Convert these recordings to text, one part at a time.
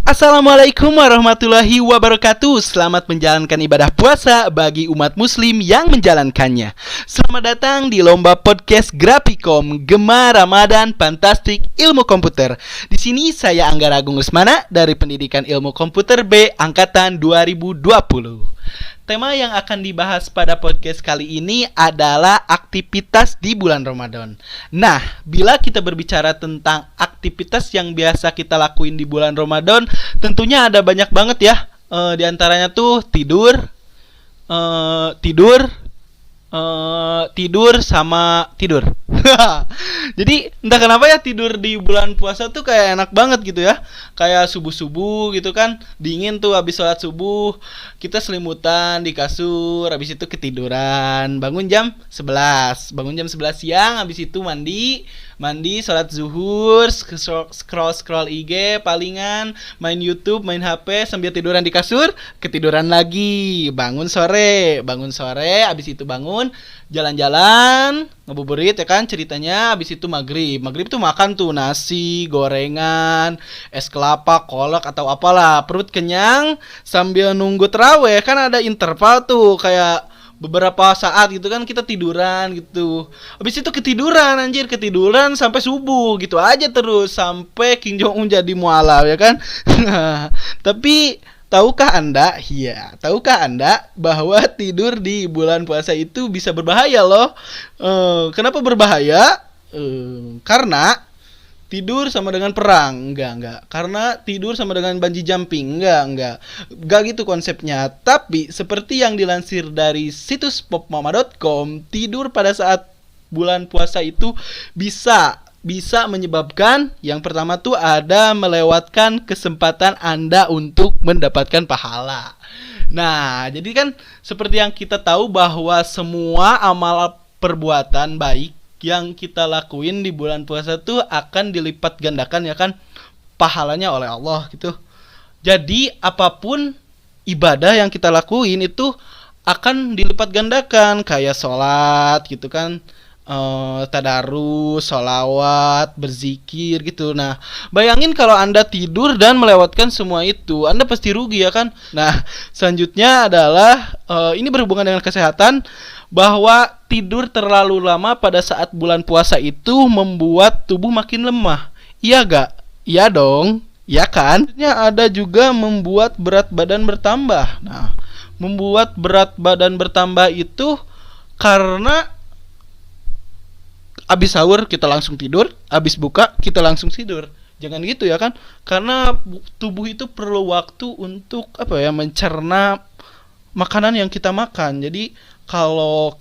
Assalamualaikum warahmatullahi wabarakatuh. Selamat menjalankan ibadah puasa bagi umat muslim yang menjalankannya. Selamat datang di lomba podcast Grafikom Gemar Ramadan Fantastik Ilmu Komputer. Di sini saya Anggara Agung Usmana dari Pendidikan Ilmu Komputer B angkatan 2020. Tema yang akan dibahas pada podcast kali ini adalah aktivitas di bulan Ramadan. Nah, bila kita berbicara tentang aktivitas yang biasa kita lakuin di bulan Ramadan, tentunya ada banyak banget ya. Di antaranya tuh tidur, tidur sama tidur. Jadi entah kenapa ya tidur di bulan puasa tuh kayak enak banget gitu ya. Kayak subuh-subuh gitu kan, dingin tuh habis sholat subuh, kita selimutan di kasur, habis itu ketiduran. Bangun jam 11 siang, habis itu mandi, sholat zuhur, scroll IG, palingan main YouTube, main HP sambil tiduran di kasur, ketiduran lagi. Bangun sore, habis itu bangun, jalan-jalan, ngabuburit ya kan ceritanya. Habis itu maghrib tuh makan tuh nasi, gorengan, es kelapa, kolak atau apalah, perut kenyang sambil nunggu taraweh. Kan ada interval tuh kayak beberapa saat gitu kan, kita tiduran gitu. Habis itu ketiduran sampai subuh gitu aja terus sampai Kim Jong Un jadi mualaf ya kan. Tapi tahukah Anda bahwa tidur di bulan puasa itu bisa berbahaya loh? Kenapa berbahaya? Karena tidur sama dengan perang. Enggak. Karena tidur sama dengan bungee jumping. Enggak gitu konsepnya. Tapi seperti yang dilansir dari situs popmama.com, tidur pada saat bulan puasa itu bisa menyebabkan, yang pertama tuh ada melewatkan kesempatan Anda untuk mendapatkan pahala. Nah, jadi kan seperti yang kita tahu bahwa semua amal perbuatan baik yang kita lakuin di bulan puasa tuh akan dilipat gandakan ya kan pahalanya oleh Allah gitu. Jadi apapun ibadah yang kita lakuin itu akan dilipat gandakan, kayak sholat gitu kan, tadarus, sholawat, berzikir gitu. Nah, bayangin kalau Anda tidur dan melewatkan semua itu, Anda pasti rugi ya kan. Nah, selanjutnya adalah ini berhubungan dengan kesehatan, bahwa tidur terlalu lama pada saat bulan puasa itu membuat tubuh makin lemah. Iya gak? Iya dong, ya kan? Ada juga membuat berat badan bertambah. Nah, membuat berat badan bertambah itu karena abis sahur kita langsung tidur, abis buka kita langsung tidur. Jangan gitu ya kan? Karena tubuh itu perlu waktu untuk mencerna makanan yang kita makan. Jadi kalau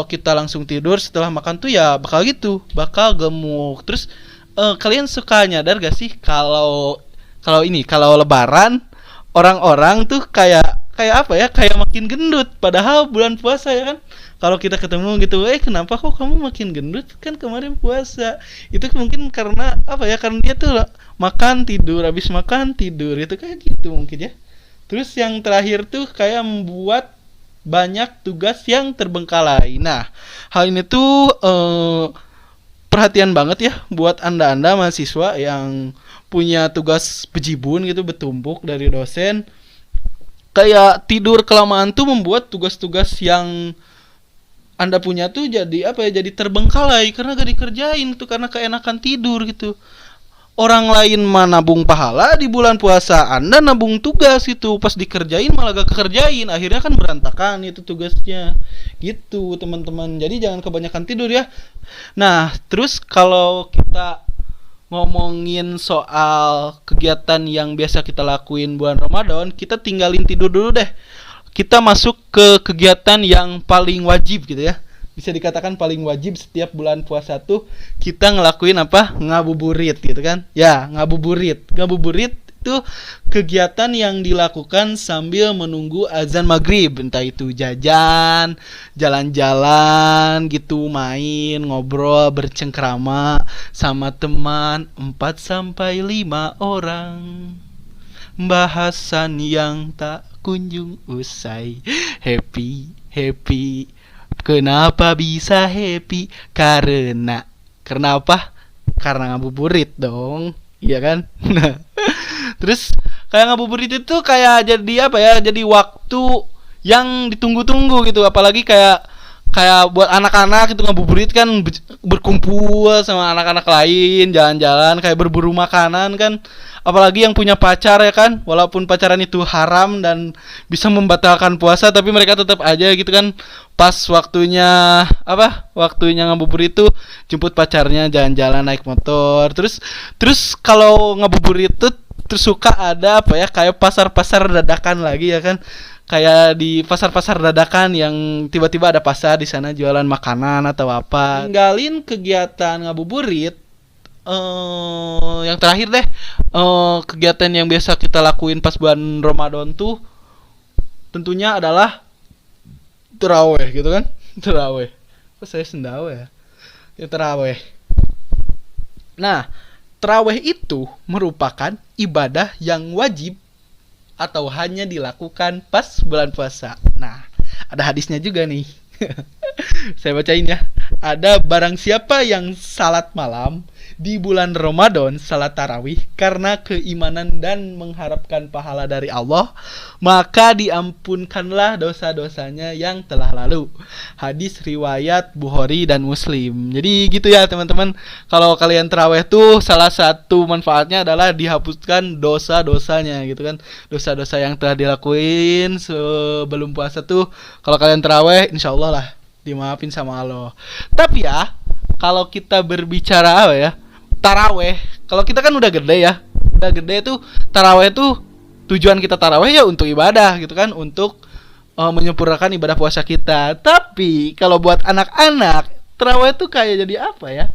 kita langsung tidur setelah makan tuh ya bakal gemuk. Terus kalian suka nyadar gak sih kalau lebaran orang-orang tuh kayak makin gendut padahal bulan puasa ya kan. Kalau kita ketemu gitu, kenapa kok kamu makin gendut? Kan kemarin puasa. Itu mungkin karena karena dia tuh makan tidur, habis makan tidur, itu kayak gitu mungkin ya. Terus yang terakhir tuh kayak membuat banyak tugas yang terbengkalai. Nah, hal ini tuh perhatian banget ya buat anda mahasiswa yang punya tugas bejibun gitu, bertumpuk dari dosen. Kayak tidur kelamaan tuh membuat tugas-tugas yang Anda punya tuh jadi terbengkalai karena gak dikerjain tuh, karena keenakan tidur gitu. Orang lain mah nabung pahala di bulan puasa, Anda nabung tugas itu, pas dikerjain malah gak kekerjain, akhirnya kan berantakan itu tugasnya. Gitu teman-teman. Jadi jangan kebanyakan tidur ya. Nah, terus kalau kita ngomongin soal kegiatan yang biasa kita lakuin bulan Ramadan, kita tinggalin tidur dulu deh. Kita masuk ke kegiatan yang paling wajib gitu ya. Bisa dikatakan paling wajib setiap bulan puasa tuh kita ngelakuin ngabuburit gitu kan. Ya, ngabuburit itu kegiatan yang dilakukan sambil menunggu azan maghrib. Entah itu jalan-jalan gitu, main, ngobrol, bercengkrama sama teman 4-5 orang. Bahasan yang tak kunjung usai. Happy. Kenapa bisa happy? Karena apa? Karena ngabuburit dong. iya kan? Nah, terus kayak ngabuburit itu kayak jadi apa ya? Jadi waktu yang ditunggu-tunggu gitu, apalagi kayak kayak buat anak-anak itu ngabuburit kan berkumpul sama anak-anak lain, jalan-jalan kayak berburu makanan kan, apalagi yang punya pacar ya kan, walaupun pacaran itu haram dan bisa membatalkan puasa tapi mereka tetap aja gitu kan, pas waktunya apa waktunya ngabuburit itu jemput pacarnya jalan-jalan naik motor. Terus kalau ngabuburit itu terus suka ada apa ya, kayak pasar-pasar dadakan lagi ya kan, kayak di pasar-pasar dadakan yang tiba-tiba ada pasar di sana jualan makanan atau apa. Ninggalin kegiatan ngabuburit, yang terakhir deh, kegiatan yang biasa kita lakuin pas bulan Ramadan tuh tentunya adalah terawih gitu kan. Terawih. Kok saya sendawa ya? Ya terawih. Nah, terawih itu merupakan ibadah yang wajib atau hanya dilakukan pas bulan puasa. Nah, ada hadisnya juga nih. Saya bacain ya. Ada barang siapa yang salat malam di bulan Ramadan, salat tarawih karena keimanan dan mengharapkan pahala dari Allah, maka diampunkanlah dosa-dosanya yang telah lalu. Hadis riwayat Bukhari dan Muslim. Jadi gitu ya teman-teman. Kalau kalian tarawih tuh salah satu manfaatnya adalah dihapuskan dosa-dosanya gitu kan. Dosa-dosa yang telah dilakuin sebelum puasa tuh kalau kalian tarawih insyaallah lah dimaafin sama Allah. Tapi ya kalau kita berbicara apa ya, taraweh, kalau kita kan udah gede ya, udah gede tuh taraweh tuh tujuan kita taraweh ya untuk ibadah gitu kan, untuk menyempurnakan ibadah puasa kita. Tapi kalau buat anak-anak, taraweh tuh kayak jadi apa ya,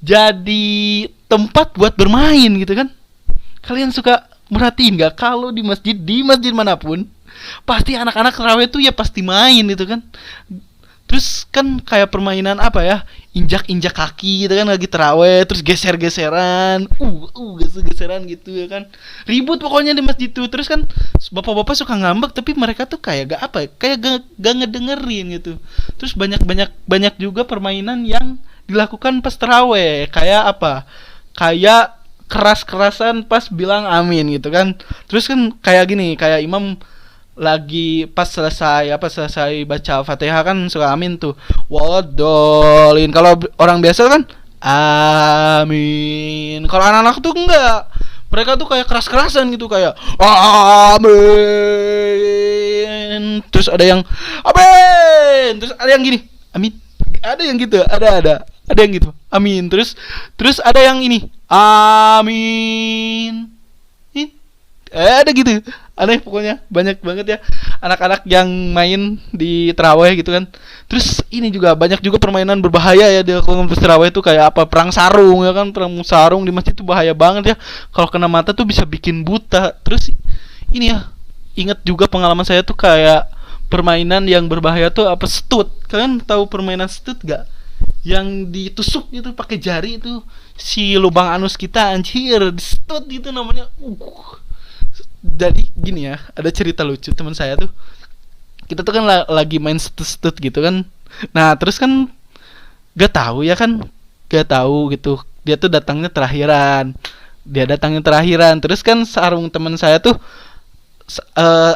jadi tempat buat bermain gitu kan. Kalian suka merhatiin gak kalau di masjid manapun pasti anak-anak taraweh tuh ya pasti main gitu kan. Terus kan kayak permainan apa ya, injak-injak kaki gitu kan lagi terawih, terus geser-geseran, geser-geseran gitu ya kan, ribut pokoknya di masjid tuh. Terus kan bapak-bapak suka ngambek tapi mereka tuh kayak gak apa ya, kayak gak ngedengerin gitu. Terus banyak juga permainan yang dilakukan pas terawih, kayak apa, kayak keras-kerasan pas bilang amin gitu kan. Terus kan kayak gini, kayak imam lagi pas selesai baca Fatihah kan suka amin tuh, waladolin. Kalau orang biasa kan amin. Kalau anak-anak tuh enggak, mereka tuh kayak keras-kerasan gitu, kayak amin. Terus ada yang amin, terus ada yang gini amin, ada yang gitu, ada yang gitu amin. Terus ada yang ini amin, ada gitu, aneh pokoknya. Banyak banget ya anak-anak yang main di terawih gitu kan. Terus ini juga banyak juga permainan berbahaya ya di komunitas terawih itu, kayak apa, perang sarung ya kan. Perang sarung di masjid itu bahaya banget ya, kalau kena mata tuh bisa bikin buta. Terus ini ya, ingat juga pengalaman saya tuh kayak permainan yang berbahaya tuh apa, stut. Kalian tahu permainan stut gak? Yang ditusuk gitu pakai jari itu si lubang anus kita, anjir, stut gitu namanya. Jadi gini ya, ada cerita lucu teman saya tuh. Kita tuh kan lagi main stut gitu kan. Nah terus kan gak tahu ya kan, gak tahu gitu. Dia tuh datangnya terakhiran. Terus kan sarung teman saya tuh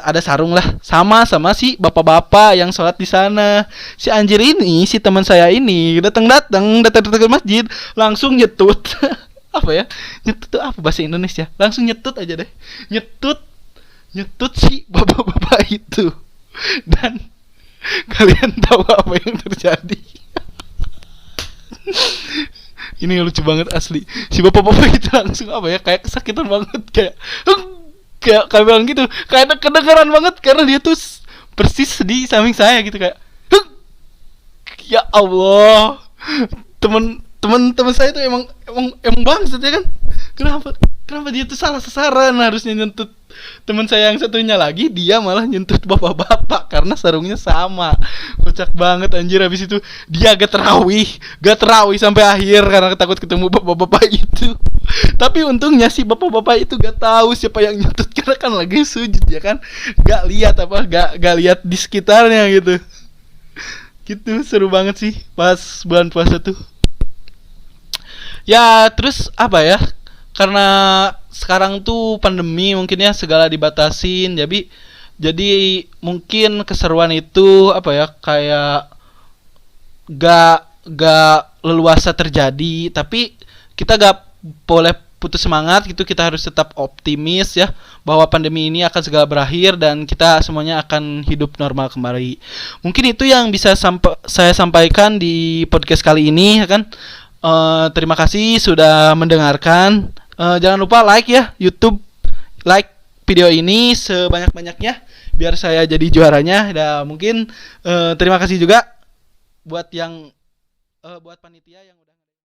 ada sarung lah sama si bapak-bapak yang sholat di sana. Si anjir ini, si teman saya ini datang ke masjid langsung nyetut. Apa ya, nyetut tuh apa bahasa Indonesia, langsung nyetut aja deh, nyetut si bapak-bapak itu. Dan kalian tahu apa yang terjadi? Ini lucu banget asli. Si bapak-bapak itu langsung apa ya, kayak kesakitan banget, kayak bilang gitu, kayak kedengeran banget karena dia tuh persis di samping saya gitu, kayak ya Allah. Teman saya tuh emang bangsat ya kan. Kenapa dia tuh salah sasaran, harusnya nyentut teman saya yang satunya lagi, dia malah nyentut bapak-bapak karena sarungnya sama. Kocak banget anjir. Habis itu dia gak terawih sampai akhir karena takut ketemu bapak-bapak itu. Tapi untungnya si bapak-bapak itu gak tahu siapa yang nyentut karena kan lagi sujud ya kan, gak lihat di sekitarnya gitu. Gitu, seru banget sih pas bulan puasa tuh. Ya terus apa ya, karena sekarang tuh pandemi mungkin ya segala dibatasin, jadi mungkin keseruan itu apa ya, kayak gak leluasa terjadi. Tapi kita gak boleh putus semangat gitu, kita harus tetap optimis ya, bahwa pandemi ini akan segera berakhir dan kita semuanya akan hidup normal kembali. Mungkin itu yang bisa saya sampaikan di podcast kali ini ya kan. Terima kasih sudah mendengarkan. Jangan lupa like ya YouTube, like video ini sebanyak-banyaknya biar saya jadi juaranya. Dan mungkin terima kasih juga buat yang buat panitia yang udah